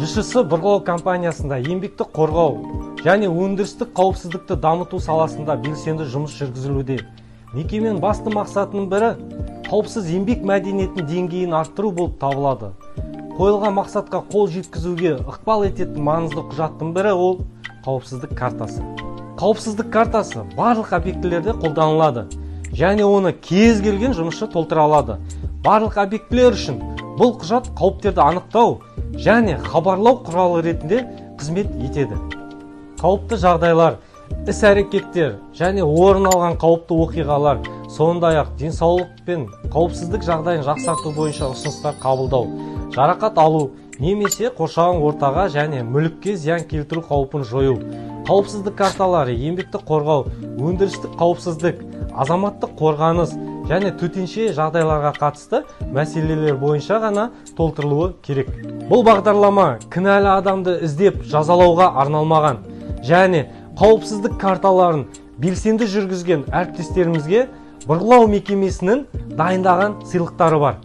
ЖШС бұрғылау компаниясында еңбекті қорғау және өндірістік қауіпсіздікті дамыту саласында белсенді жұмыс жүргізілуде. Мекеменің басты мақсатының бірі қауіпсіз еңбек мәдениетінің деңгейін арттыру болып табылады. Қойылған мақсатқа қол жеткізуге ықпал ететін маңызды құжаттың бірі ол қауіпсіздік картасы. Қауіпсіздік картасы барлық объектілерде қолданылады және оны кез келген жұмысшы толтыра алады. Барлық объектілер үшін бұл құжат қауіптерді анықтау және хабарлау құралы ретінде қызмет етеді. Қауіпті жағдайлар, іс-әрекеттер және орын алған қауіпті оқиғалар, сондай-ақ денсаулық пен қауіпсіздік жағдайын жақсарту бойынша ұсыныстар қабылдау, жарақат алу немесе қоршаған ортаға және мүлікке зиян келтіру қаупін жою. Қауіпсіздік карталары еңбекті қорғау, өндірістік қауіпсіздік, азаматтық қорғаныс және төтенше жағдайларға қатысты мәселелер бойынша ғана толтырылуы керек. Бұл бағдарлама кінәлі адамды іздеп жазалауға арналмаған және қауіпсіздік карталарын белсенді жүргізген әріптестерімізге бұрғылау мекемесінің дайындаған сыйлықтары бар.